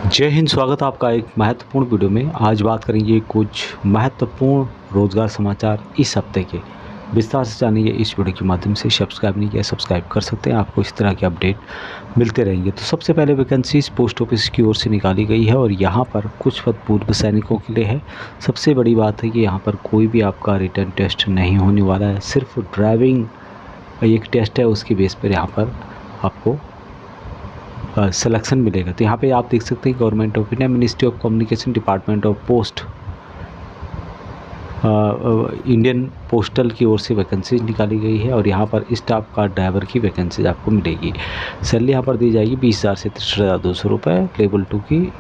जय हिंद। स्वागत है आपका एक महत्वपूर्ण वीडियो में। आज बात करेंगे कुछ महत्वपूर्ण रोजगार समाचार इस हफ्ते के। विस्तार से जानेंगे इस वीडियो के माध्यम से। सब्सक्राइब नहीं किया, सब्सक्राइब कर सकते हैं, आपको इस तरह के अपडेट मिलते रहेंगे। तो सबसे पहले वैकेंसीज पोस्ट ऑफिस की ओर से निकाली गई है और यहाँ पर कुछ पद पूर्व सैनिकों के लिए है। सबसे बड़ी बात है कि यहाँ पर कोई भी आपका रिटर्न टेस्ट नहीं होने वाला है, सिर्फ ड्राइविंग एक टेस्ट है, उसके बेस पर यहाँ पर आपको सिलेक्शन मिलेगा। तो यहाँ पे आप देख सकते हैं government of India, ministry of communication, department of post, Indian postal की ओर से वैकेंसीज निकाली गई है और यहाँ पर स्टाफ कार ड्राइवर की वैकेंसीज आपको मिलेगी। सैलरी यहाँ पर दी जाएगी 20,000 से 63,200 रुपये लेवल 2 की,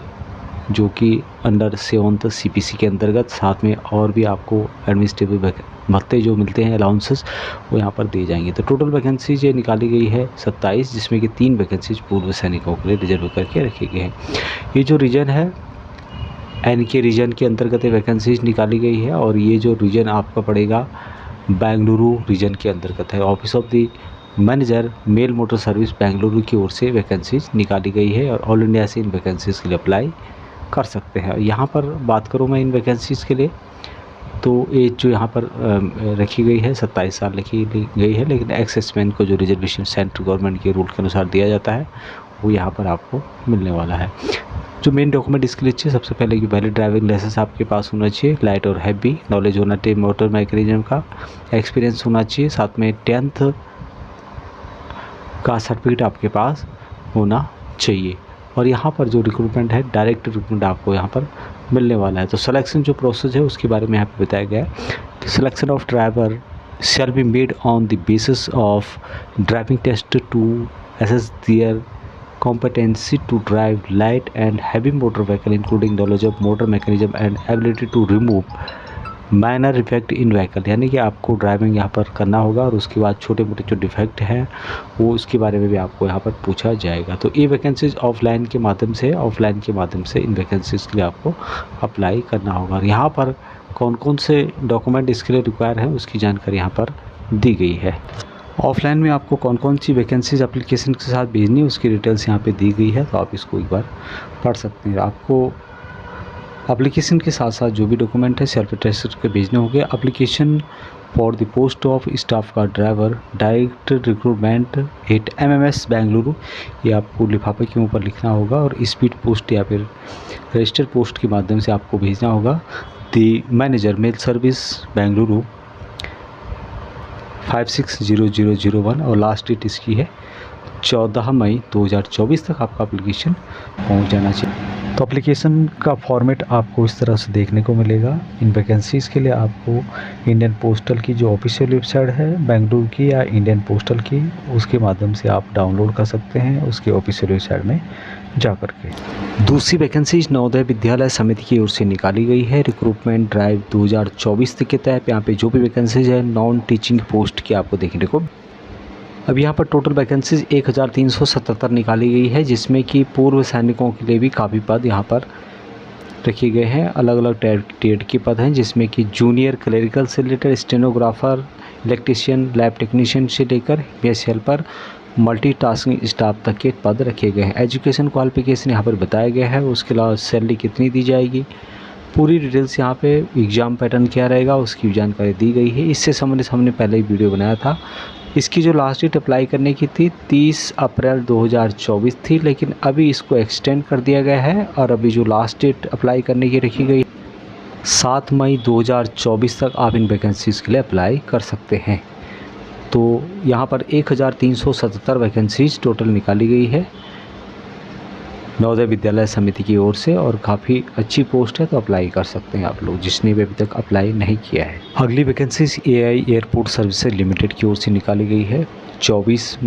जो कि अंडर 7th CPC के अंतर्गत। साथ में और भी आपको एडमिनिस्ट्रेटिव भत्ते जो मिलते हैं, अलाउंसेस, वो यहाँ पर दिए जाएंगे। तो टोटल वैकेंसीज ये निकाली गई है 27, जिसमें कि 3 वैकेंसीज पूर्व सैनिकों के लिए रिजर्व करके रखे गए हैं। ये जो रीजन है NK रीजन के अंतर्गत ये वैकेंसीज निकाली गई है और ये जो रीजन आपका पड़ेगा बेंगलुरु रीजन के अंतर्गत है। Office of the manager mail motor service Bengaluru की ओर से वैकेंसीज निकाली गई है और ऑल इंडिया से इन वैकेंसीज़ के लिए अप्लाई कर सकते हैं। यहाँ पर बात करूँ मैं इन वैकेंसीज़ के लिए, तो एज जो यहाँ पर रखी गई है 27 साल रखी गई है, लेकिन एक्सेसमैन को जो रिजर्वेशन सेंट्रल गवर्नमेंट के रूल के अनुसार दिया जाता है वो यहाँ पर आपको मिलने वाला है। जो मेन डॉक्यूमेंट इसके लिए चाहिए, सबसे पहले कि वैलिड ड्राइविंग लाइसेंस आपके पास होना चाहिए, लाइट और हैवी, नॉलेज होना चाहिए मोटर मैकेनिज्म का, एक्सपीरियंस होना चाहिए, साथ में 10th का सर्टिफिकेट आपके पास होना चाहिए। और यहाँ पर जो रिक्रूटमेंट है, डायरेक्ट रिक्रूटमेंट आपको यहाँ पर मिलने वाला है। तो सिलेक्शन जो प्रोसेस है उसके बारे में यहाँ पे बताया गया है। Selection of driver shall be made on the basis of driving test to assess their competency to drive light and heavy motor vehicle, including knowledge of motor mechanism and ability to remove minor defect in vehicle। यानी कि आपको driving यहाँ पर करना होगा और उसके बाद छोटे मोटे जो डिफेक्ट हैं वो उसके बारे में भी आपको यहाँ पर पूछा जाएगा। तो ये वैकेंसीज ऑफलाइन के माध्यम से इन वैकेंसीज के लिए आपको अप्लाई करना होगा। और यहाँ पर कौन कौन से डॉक्यूमेंट इसके लिए रिक्वायर हैं उसकी जानकारी यहाँ पर दी गई है। ऑफलाइन में आपको कौन कौन सी वैकेंसीज एप्लीकेशन के साथ भेजनी है उसकी डिटेल्स यहाँ पे दी गई है, तो आप इसको एक बार पढ़ सकते हैं। आपको एप्लीकेशन के साथ साथ जो भी डॉक्यूमेंट है सेल्फ अटेस्टेड के भेजने होंगे। Application for the post of staff car driver direct recruitment at MMS Bengaluru, ये आपको लिफाफे के ऊपर लिखना होगा और स्पीड पोस्ट या फिर रजिस्टर्ड पोस्ट के माध्यम से आपको भेजना होगा। The manager mail service Bengaluru 560001 और लास्ट डेट इसकी है 14 मई 2024 तक आपका एप्लीकेशन पहुंच जाना चाहिए। तो एप्लीकेशन का फॉर्मेट आपको इस तरह से देखने को मिलेगा। इन वैकेंसीज़ के लिए आपको इंडियन पोस्टल की जो ऑफिशियल वेबसाइट है बेंगलुरु की या इंडियन पोस्टल की, उसके माध्यम से आप डाउनलोड कर सकते हैं उसकी ऑफिशियल वेबसाइट में जा कर के। दूसरी वैकेंसीज नवोदय विद्यालय समिति की ओर से निकाली गई है। रिक्रूटमेंट ड्राइव 2024 के तहत यहाँ पे जो भी वैकेंसीज है नॉन टीचिंग पोस्ट की आपको देखने को। अब यहाँ पर टोटल वैकेंसीज 1377 निकाली गई है, जिसमें कि पूर्व सैनिकों के लिए भी काफ़ी पद यहाँ पर रखे गए हैं। अलग अलग ट्रेड के पद हैं, जिसमें कि जूनियर क्लरिकल से लेकर स्टेनोग्राफर, इलेक्ट्रीशियन, लैब टेक्नीशियन से लेकर मेस हेल्पर, मल्टीटास्किंग स्टाफ तक के पद रखे गए हैं। एजुकेशन क्वालिफिकेशन यहाँ पर बताया गया है। उसके अलावा सैलरी कितनी दी जाएगी, पूरी डिटेल्स यहाँ पे एग्ज़ाम पैटर्न क्या रहेगा उसकी जानकारी दी गई है। इससे संबंधित हमने पहले ही वीडियो बनाया था। इसकी जो लास्ट डेट अप्लाई करने की थी 30 अप्रैल 2024 थी, लेकिन अभी इसको एक्सटेंड कर दिया गया है और अभी जो लास्ट डेट अप्लाई करने की रखी गई 7 मई 2024 तक आप इन वैकेंसीज़ के लिए अप्लाई कर सकते हैं। तो यहाँ पर 1377 वैकेंसीज टोटल निकाली गई है नवोदय विद्यालय समिति की ओर से और काफ़ी अच्छी पोस्ट है, तो अप्लाई कर सकते हैं आप लोग जिसने भी अभी तक अप्लाई नहीं किया है। अगली vacancies AI airport services limited की ओर से निकाली गई है। 24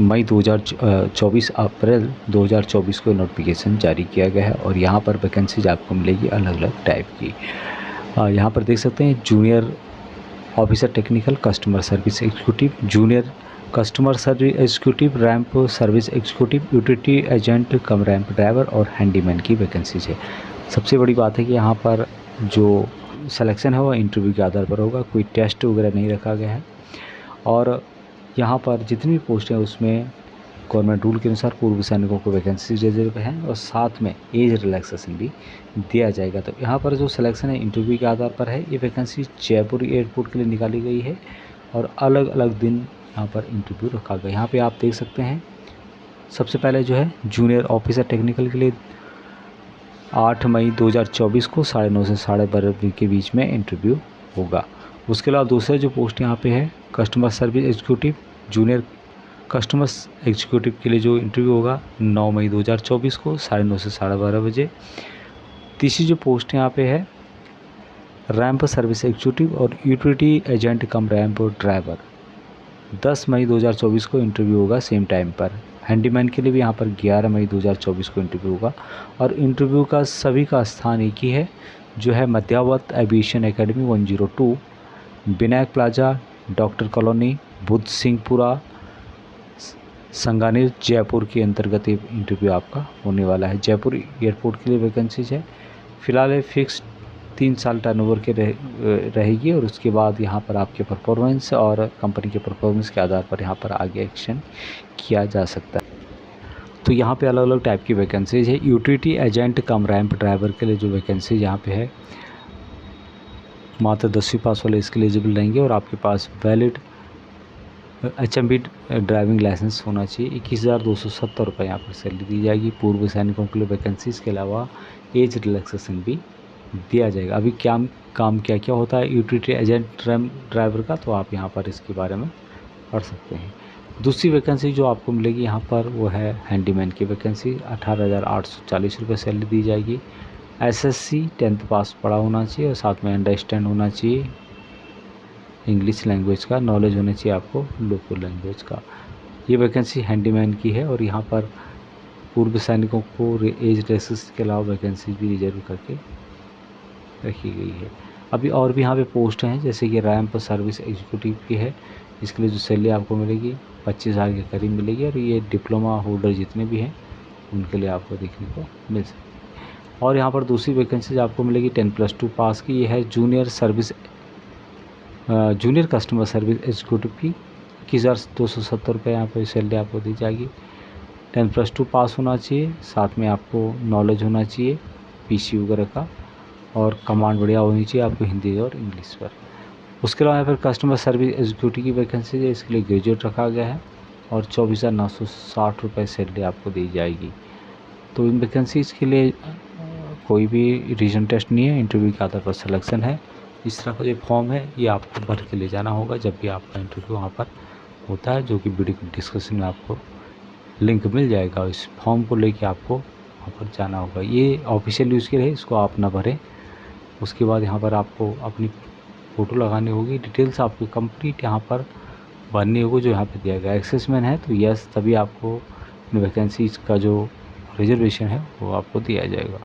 अप्रैल 2024 को नोटिफिकेशन जारी किया गया है और यहाँ पर वैकेंसीज आपको मिलेगी अलग अलग टाइप की। यहाँ पर देख सकते हैं junior officer technical customer service executive, junior customer service executive, ramp service executive, utility agent कम रैंप ड्राइवर और हैंडीमैन की वैकेंसीज है। सबसे बड़ी बात है कि यहाँ पर जो सिलेक्शन है वो इंटरव्यू के आधार पर होगा, कोई टेस्ट वगैरह नहीं रखा गया है। और यहाँ पर जितनी भी पोस्ट हैं उसमें गवर्नमेंट रूल के अनुसार पूर्व सैनिकों को वैकेंसी रिजर्व है और साथ में एज रिलैक्सेशन भी दिया जाएगा। तो यहाँ पर जो सिलेक्शन है इंटरव्यू के आधार पर है। ये वैकेंसी जयपुर एयरपोर्ट के लिए निकाली गई है और अलग अलग दिन यहाँ पर इंटरव्यू रखा गया। यहाँ पे आप देख सकते हैं सबसे पहले जो है जूनियर ऑफिसर टेक्निकल के लिए 8 मई 2024 को 9:30 से 12:30 के बीच में इंटरव्यू होगा। उसके अलावा दूसरा जो पोस्ट यहाँ पे है customer service executive junior customers executive के लिए जो इंटरव्यू होगा 9 मई 2024 को 9:30 से 12:30 बजे। तीसरी जो पोस्ट यहाँ पे है रैंप सर्विस एग्जीक्यूटिव और यूटिलिटी एजेंट कम रैंप ड्राइवर 10 मई 2024 को इंटरव्यू होगा सेम टाइम पर। हैंडीमैन के लिए भी यहाँ पर 11 मई 2024 को इंटरव्यू होगा और इंटरव्यू का सभी का स्थान एक ही है जो है Madhyavat aviation academy 102 Vinayak plaza doctor colony Buddh Singhpura Sanganer Jaipur के अंतर्गत ये इंटरव्यू आपका होने वाला है। जयपुर एयरपोर्ट के लिए वैकेंसीज है। फिलहाल ये फिक्स 3 साल टर्नओवर के रहेगी और उसके बाद यहाँ पर आपके परफॉर्मेंस और कंपनी के परफॉर्मेंस के आधार पर यहाँ पर आगे एक्शन किया जा सकता है। तो यहाँ पे अलग अलग टाइप की वैकेंसीज है। यूटिलिटी एजेंट कम रैंप ड्राइवर के लिए जो वैकेंसीज यहाँ पे है मात्र 10वीं पास वाले इसके एलिजिबल रहेंगे और आपके पास वैलिड HMV ड्राइविंग लाइसेंस होना चाहिए। 21,270 रुपये यहाँ पर सैलरी दी जाएगी। पूर्व सैनिकों के लिए वैकेंसीज़ के अलावा एज रिलैक्सेशन भी दिया जाएगा। अभी क्या काम क्या क्या होता है यूटिलिटी एजेंट ड्राइवर का, तो आप यहाँ पर इसके बारे में पढ़ सकते हैं। दूसरी वैकेंसी जो आपको मिलेगी यहाँ पर वो है हैंडीमैन की वैकेंसी 18,840 रुपये सैलरी दी जाएगी। SSC 10th पास पढ़ा होना चाहिए और साथ में अंडरस्टैंड होना चाहिए इंग्लिश लैंग्वेज का, नॉलेज होना चाहिए आपको लोकल लैंग्वेज का। ये वैकेंसी हैंडीमैन की है और यहाँ पर पूर्व सैनिकों को एज रेसेस के अलावा वैकेंसी भी रिजर्व करके रखी गई है। अभी और भी यहाँ पे पोस्ट हैं जैसे कि रैंप सर्विस एग्जीक्यूटिव की है। इसके लिए जो सैलरी आपको मिलेगी 25,000 के करीब मिलेगी और ये डिप्लोमा होल्डर जितने भी हैं उनके लिए आपको देखने को मिल सकती है। और यहाँ पर दूसरी वैकेंसी आपको मिलेगी 10+2 पास की, ये है जूनियर कस्टमर सर्विस एग्जीक्यूटिव की 21,270 रुपये यहाँ पर सैलरी आपको दी जाएगी। 10+2 पास होना चाहिए, साथ में आपको नॉलेज होना चाहिए PC वगैरह का और कमांड बढ़िया होनी चाहिए आपको हिंदी और इंग्लिश पर। उसके अलावा यहाँ पर कस्टमर सर्विस एग्जीक्यूटिव की वैकेंसी है, इसके लिए ग्रेजुएट रखा गया है और 24,960 रुपये सैलरी आपको दी जाएगी। तो इन वैकेंसीज़ के लिए कोई भी रीजन टेस्ट नहीं है, इंटरव्यू के आधार पर सिलेक्शन है। इस तरह का जो फॉर्म है ये आपको भर के ले जाना होगा जब भी आपका इंटरव्यू वहाँ पर होता है, जो कि वीडियो डिस्कशन में आपको लिंक मिल जाएगा। इस फॉर्म को लेके आपको वहाँ पर जाना होगा। ये ऑफिशियल यूज़ के रहे, इसको आप ना भरें। उसके बाद यहाँ पर आपको अपनी फ़ोटो लगानी होगी, डिटेल्स आपकी कंप्लीट यहाँ पर भरनी होगी जो यहाँ पे दिया गया। एक्सेसमैन है तो यस, तभी आपको वैकेंसीज का जो रिजर्वेशन है वो आपको दिया जाएगा।